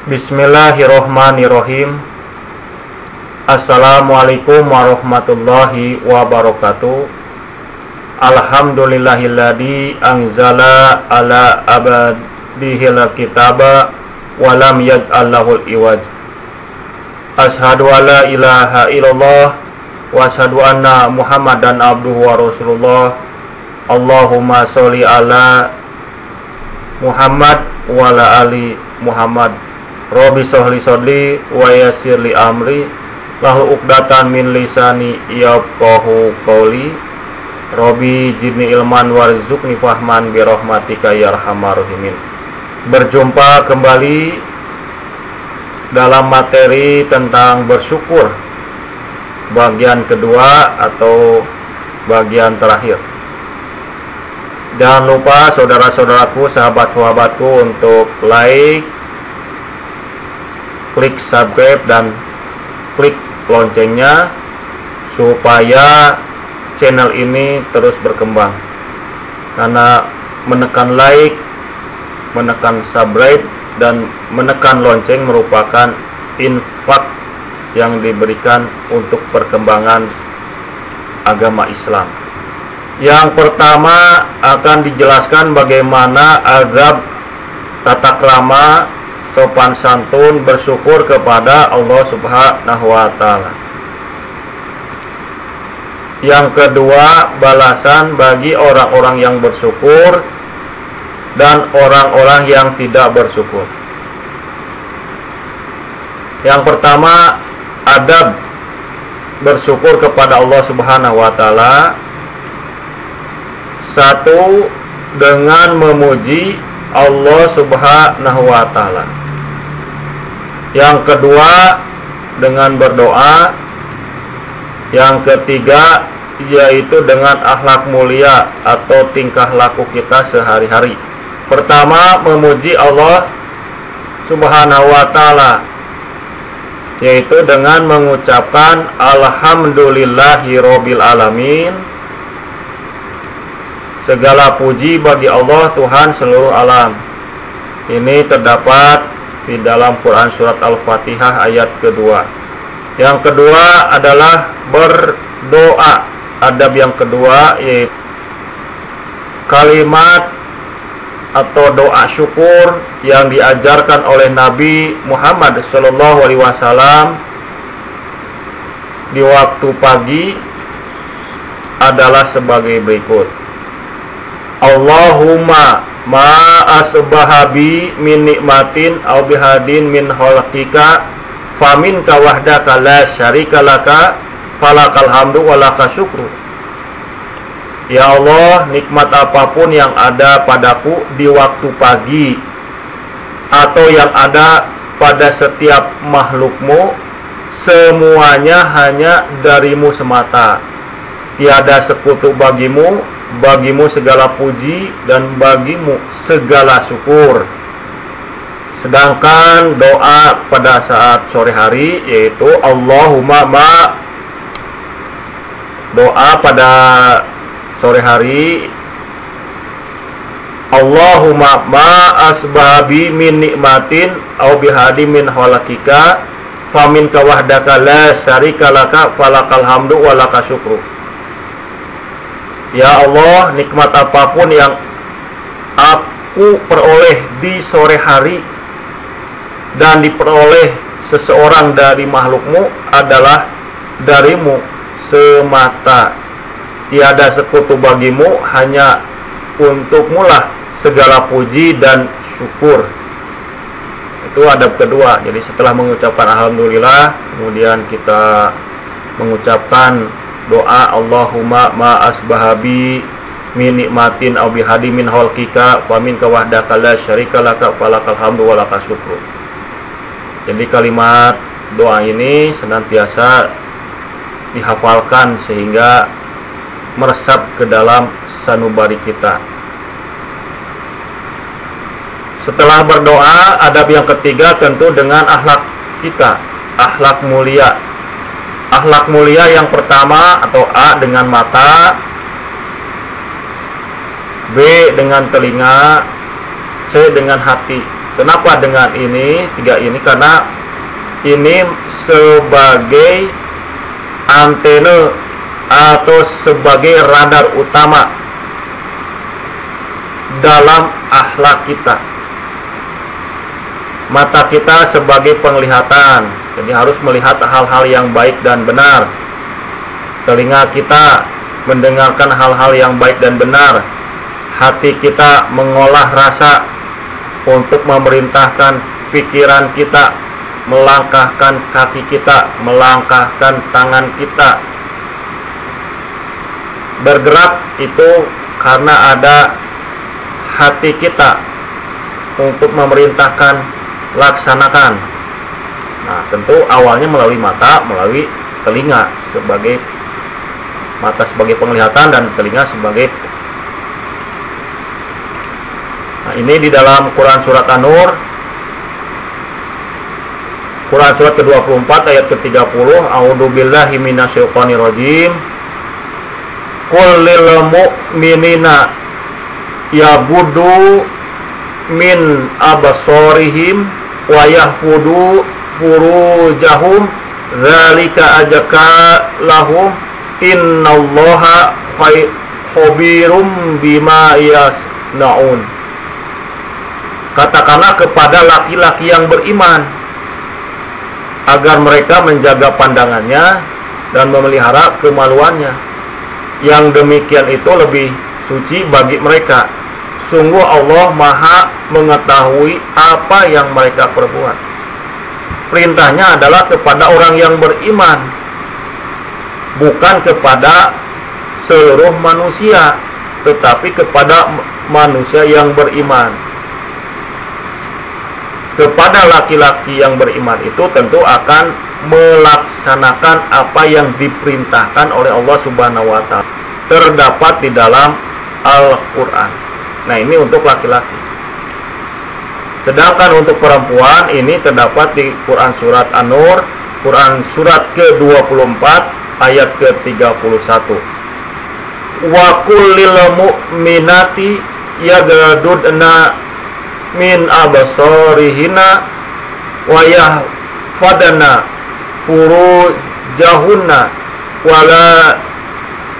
Bismillahirrohmanirrohim. Assalamualaikum warahmatullahi wabarakatuh. Alhamdulillahilladzi anzala ala abdihil kitaba walam yaj'allahul iwaj. Ashhadu alla ilaha illallah wa ashhadu anna Muhammadan abduhu wa rasulullah. Allahumma sholli ala Muhammad wa ala ali Muhammad. Rabbi sholli sholli wa yassir li amri lahu uqdatan min lisani yafqahu qawli. Rabbi zidni ilman warzuqni fahman bi rahmatika ya arhamar rahimin. Berjumpa kembali dalam materi tentang bersyukur bagian kedua atau bagian terakhir. Jangan lupa saudara-saudaraku, sahabat-sahabatku untuk like, klik subscribe dan klik loncengnya supaya channel ini terus berkembang. Karena menekan like, menekan subscribe dan menekan lonceng merupakan infak yang diberikan untuk perkembangan agama Islam. Yang pertama akan dijelaskan bagaimana adab tata krama sopan santun bersyukur kepada Allah Subhanahu wa Ta'ala. Yang kedua, balasan bagi orang-orang yang bersyukur dan orang-orang yang tidak bersyukur. Yang pertama, adab bersyukur kepada Allah Subhanahu wa Ta'ala. Satu, dengan memuji Allah Subhanahu wa Ta'ala. Yang kedua, dengan berdoa. Yang ketiga, yaitu dengan akhlak mulia atau tingkah laku kita sehari-hari. Pertama, memuji Allah Subhanahu wa Ta'ala, yaitu dengan mengucapkan alhamdulillahirabbil alamin. Segala puji bagi Allah, Tuhan seluruh alam. Ini terdapat di dalam Quran surat Al-Fatihah ayat kedua. Yang kedua adalah berdoa. Adab yang kedua yaitu kalimat atau doa syukur yang diajarkan oleh Nabi Muhammad SAW di waktu pagi adalah sebagai berikut. Allahumma ma asbahabi min nikmatin aw bihadin min khalqika faminka wahdaka la syarika laka falakal hamdu wa laka syukru. Ya Allah, nikmat apapun yang ada padaku di waktu pagi atau yang ada pada setiap makhlukmu, semuanya hanya darimu semata. Tiada sekutu bagimu, bagimu segala puji dan bagimu segala syukur. Sedangkan doa pada saat sore hari yaitu Allahumma ma, doa pada sore hari Allahumma ma asbabi min nikmatin au bihadi min khalqika faminka wahdaka la syarika laka falakal hamdu wa laka syukru. Ya Allah, nikmat apapun yang aku peroleh di sore hari dan diperoleh seseorang dari makhlukmu adalah darimu semata. Tiada sekutu bagimu, hanya untukmu lah segala puji dan syukur. Itu adab kedua. Jadi setelah mengucapkan alhamdulillah, kemudian kita mengucapkan doa Allahumma ma asbahabi min nikmatin aw bihadi min khalqika wa minka wahdaka la syarika laka falakal hamdu wa laka syukru. Jadi kalimat doa ini senantiasa dihafalkan sehingga meresap ke dalam sanubari kita. Setelah berdoa, adab yang ketiga tentu dengan akhlak kita, akhlak mulia. Akhlak mulia yang pertama atau A dengan mata, B dengan telinga, C dengan hati. Kenapa dengan ini, 3 ini? Karena ini sebagai antena atau sebagai radar utama dalam akhlak kita. Mata kita sebagai penglihatan, jadi harus melihat hal-hal yang baik dan benar. Telinga kita mendengarkan hal-hal yang baik dan benar. Hati kita mengolah rasa untuk memerintahkan pikiran kita, melangkahkan kaki kita, melangkahkan tangan kita. Bergerak itu karena ada hati kita untuk memerintahkan, laksanakan. Nah, tentu awalnya melalui mata, melalui telinga sebagai mata sebagai penglihatan dan telinga sebagai. Nah, ini di dalam Quran surat An-Nur, Quran surat ke-24 ayat ke-30, A'udzubillahi minasyaitonirrajim. Qul lil mu'minina yaghuddu min absarihim wa yahfudu furujahum dzalika azka lahum innallaha khabirum bima yasnaun. Katakanlah kepada laki-laki yang beriman agar mereka menjaga pandangannya dan memelihara kemaluannya. Yang demikian itu lebih suci bagi mereka. Sungguh Allah Maha mengetahui apa yang mereka perbuat. Perintahnya adalah kepada orang yang beriman, bukan kepada seluruh manusia, tetapi kepada manusia yang beriman. Kepada laki-laki yang beriman itu tentu akan melaksanakan apa yang diperintahkan oleh Allah Subhanahu wa Ta'ala, terdapat di dalam Al-Quran. Nah, ini untuk laki-laki. Sedangkan untuk perempuan ini terdapat di Quran surat An-Nur, Quran surat ke-24 ayat ke-31. Wa kullil mu'minati yaghdudna min absarihina wa yahfadna furujahunna wala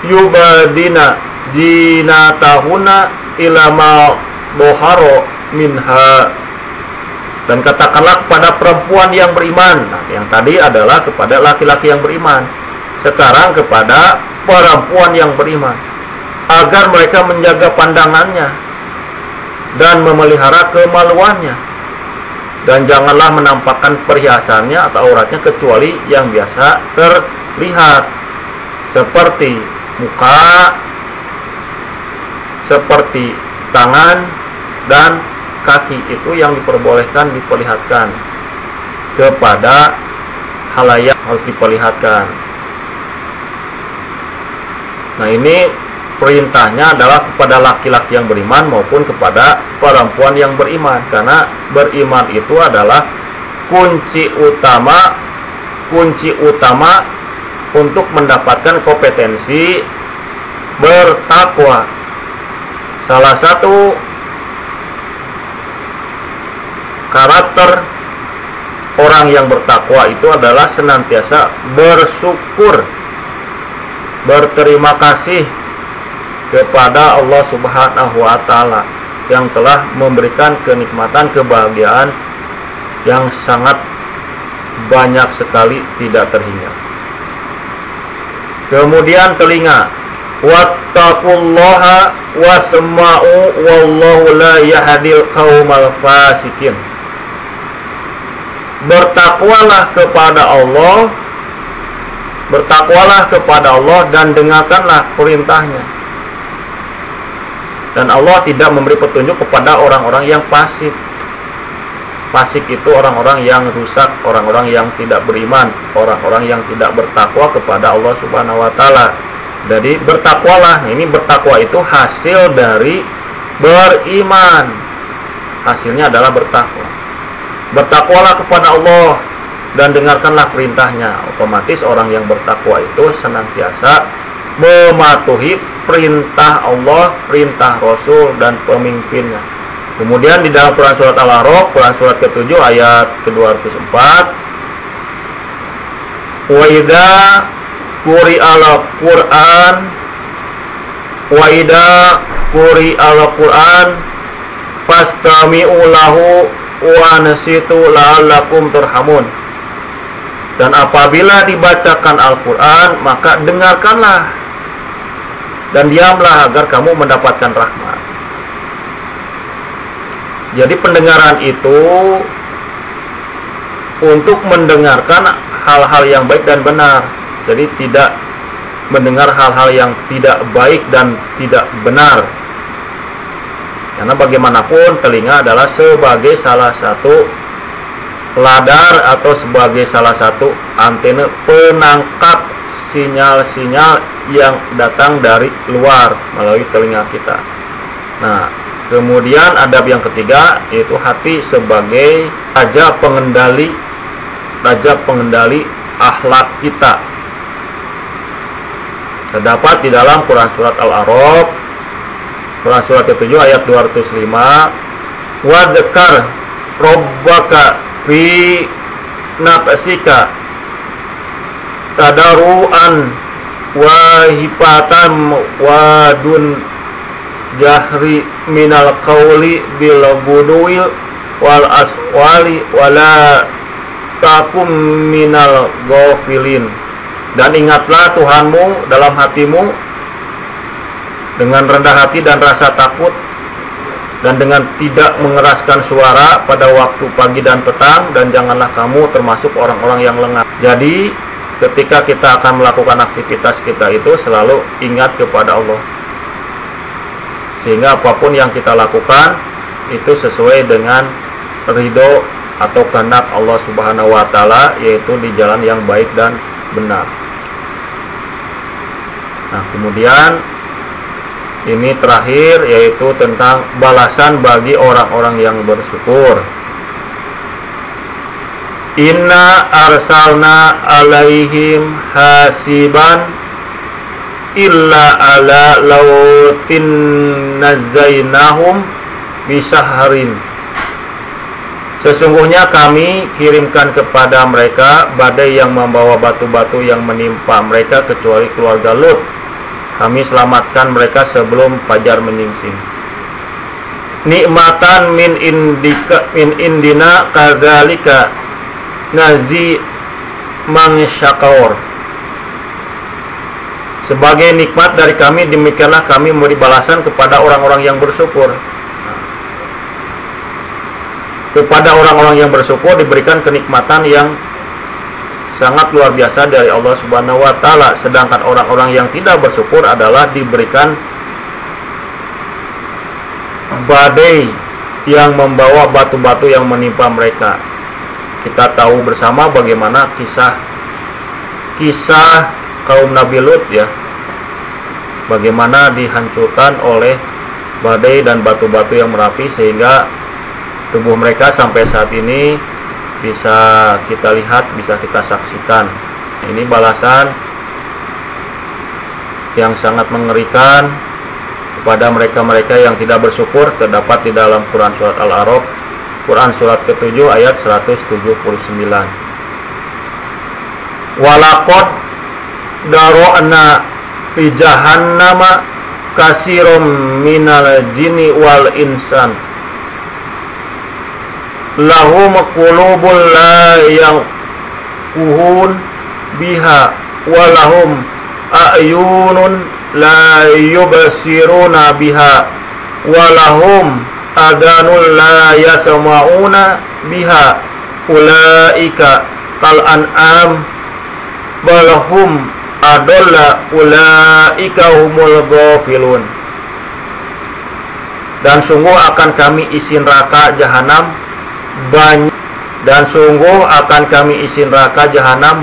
yubadina jinatahunna ila ma dhahara minha. Dan katakanlah kepada perempuan yang beriman. Nah, yang tadi adalah kepada laki-laki yang beriman. Sekarang kepada perempuan yang beriman, agar mereka menjaga pandangannya dan memelihara kemaluannya, dan janganlah menampakkan perhiasannya atau auratnya kecuali yang biasa terlihat, seperti muka, seperti tangan dan kaki. Itu yang diperbolehkan diperlihatkan kepada halayak, harus diperlihatkan. Nah, ini perintahnya adalah kepada laki-laki yang beriman maupun kepada perempuan yang beriman, karena beriman itu adalah kunci utama untuk mendapatkan kompetensi bertakwa. Salah satu karakter orang yang bertakwa itu adalah senantiasa bersyukur, berterima kasih kepada Allah Subhanahu wa Ta'ala yang telah memberikan kenikmatan, kebahagiaan yang sangat banyak sekali, tidak terhingga. Kemudian telinga, wattaqullaha wasma'u wallahu la yahdil qaumal fasikin. Bertakwalah kepada Allah dan dengarkanlah perintahnya. Dan Allah tidak memberi petunjuk kepada orang-orang yang fasik. Fasik itu orang-orang yang rusak, orang-orang yang tidak beriman, orang-orang yang tidak bertakwa kepada Allah Subhanahu wa Ta'ala. Jadi bertakwalah. Ini bertakwa itu hasil dari beriman. Hasilnya adalah bertakwa. Bertakwalah kepada Allah dan dengarkanlah perintahnya. Otomatis orang yang bertakwa itu senantiasa mematuhi perintah Allah, perintah Rasul dan pemimpinnya. Kemudian di dalam Quran surat Al-A'raf, Quran surat ke-7 ayat ke-204, wa idza quri'al Qur'an wa idza quri'al Qur'an fastami'u lahu wa ansitu la'allakum turhamun. Dan apabila dibacakan Al-Quran, maka dengarkanlah dan diamlah agar kamu mendapatkan rahmat. Jadi pendengaran itu untuk mendengarkan hal-hal yang baik dan benar. Jadi tidak mendengar hal-hal yang tidak baik dan tidak benar. Karena bagaimanapun telinga adalah sebagai salah satu ladar atau sebagai salah satu antena penangkap sinyal-sinyal yang datang dari luar melalui telinga kita. Nah, kemudian adab yang ketiga yaitu hati sebagai raja pengendali akhlak kita. Terdapat di dalam Quran surat Al-A'raf, Quran surat ke-7 ayat 205, wa dzkar rabbaka fi nafsika tadaruan wa hifatan wa dun jahri minal qawli bil budwi wal aswali wala takum minal ghafilin. Dan ingatlah Tuhanmu dalam hatimu dengan rendah hati dan rasa takut, dan dengan tidak mengeraskan suara pada waktu pagi dan petang, dan janganlah kamu termasuk orang-orang yang lengah. Jadi ketika kita akan melakukan aktivitas kita itu selalu ingat kepada Allah, sehingga apapun yang kita lakukan itu sesuai dengan ridho atau kehendak Allah Subhanahu wa Ta'ala, yaitu di jalan yang baik dan benar. Nah, kemudian ini terakhir yaitu tentang balasan bagi orang-orang yang bersyukur. Inna arsalna alaihim hasiban illa ala lautin nazainahum bisahrin. Sesungguhnya kami kirimkan kepada mereka badai yang membawa batu-batu yang menimpa mereka kecuali keluarga Lut. Kami selamatkan mereka sebelum fajar menyingsing. Nikmatan min indina kadzalika nazi man syakor. Sebagai nikmat dari kami, demikianlah kami memberi balasan kepada orang-orang yang bersyukur. Kepada orang-orang yang bersyukur diberikan kenikmatan yang sangat luar biasa dari Allah Subhanahu wa Ta'ala. Sedangkan orang-orang yang tidak bersyukur adalah diberikan badai yang membawa batu-batu yang menimpa mereka. Kita tahu bersama bagaimana kisah kaum Nabi Lut ya, bagaimana dihancurkan oleh badai dan batu-batu yang merapi sehingga tubuh mereka sampai saat ini bisa kita lihat, bisa kita saksikan. Ini balasan yang sangat mengerikan kepada mereka-mereka yang tidak bersyukur, terdapat di dalam Quran surat Al-A'raf, Quran surat ke-7 ayat 179. Walaqad daro'na fi jahannama kasirum minal jinni wal insan lahum qulubun la yanquhun biha walahum a'yunun la yubsiruna biha walahum adanun la yasma'una biha ulaika kal an'am balhum adalla ulaika humul ghafilun. Dan sungguh akan kami isi neraka jahanam banyak,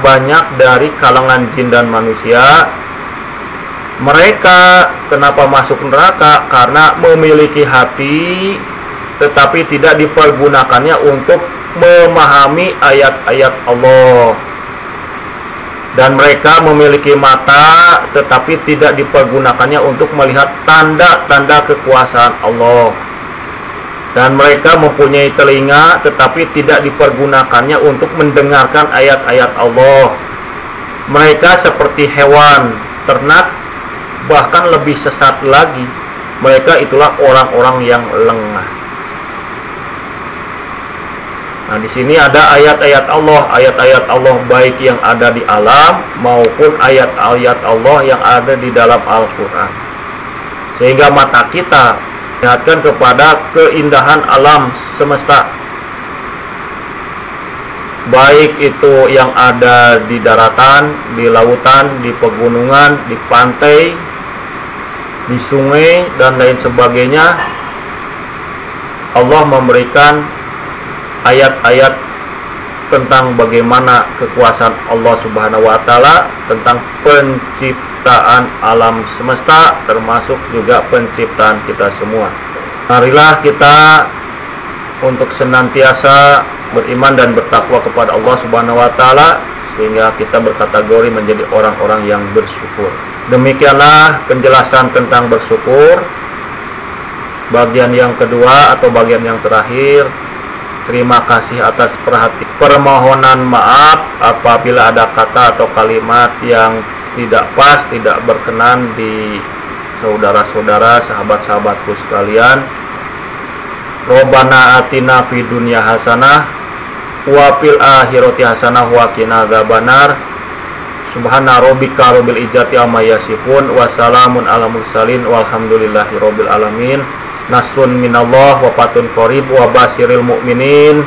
banyak dari kalangan jin dan manusia. Mereka kenapa masuk neraka? Karena memiliki hati tetapi tidak dipergunakannya untuk memahami ayat-ayat Allah, dan mereka memiliki mata tetapi tidak dipergunakannya untuk melihat tanda-tanda kekuasaan Allah, Dan mereka mempunyai telinga tetapi tidak dipergunakannya untuk mendengarkan ayat-ayat Allah. Mereka seperti hewan ternak, bahkan lebih sesat lagi. Mereka itulah orang-orang yang lengah. Nah, di sini ada ayat-ayat Allah baik yang ada di alam maupun ayat-ayat Allah yang ada di dalam Al-Qur'an. Sehingga mata kita melihatkan kepada keindahan alam semesta. Baik itu yang ada di daratan, di lautan, di pegunungan, di pantai, di sungai dan lain sebagainya. Allah memberikan ayat-ayat tentang bagaimana kekuasaan Allah Subhanahu wa taala, tentang penciptaan alam semesta, termasuk juga penciptaan kita semua. Marilah kita untuk senantiasa beriman dan bertakwa kepada Allah Subhanahu wa taala, sehingga kita berkategori menjadi orang-orang yang bersyukur. Demikianlah penjelasan tentang bersyukur. Bagian yang kedua atau bagian yang terakhir. Terima kasih atas perhatian. Permohonan maaf apabila ada kata atau kalimat yang tidak pas, tidak berkenan di saudara-saudara, sahabat-sahabatku sekalian. Robbana atina fid dunya hasanah wa fil akhirati hasanah wa qina adzabannar. Subhana rabbika rabbil izzati amma yasifun wa salamun alal mursalin walhamdulillahi rabbil alamin. Nasrun minallah wa fatun qarib wa basiril mu'minin.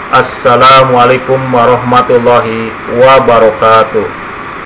Assalamualaikum warahmatullahi wabarakatuh.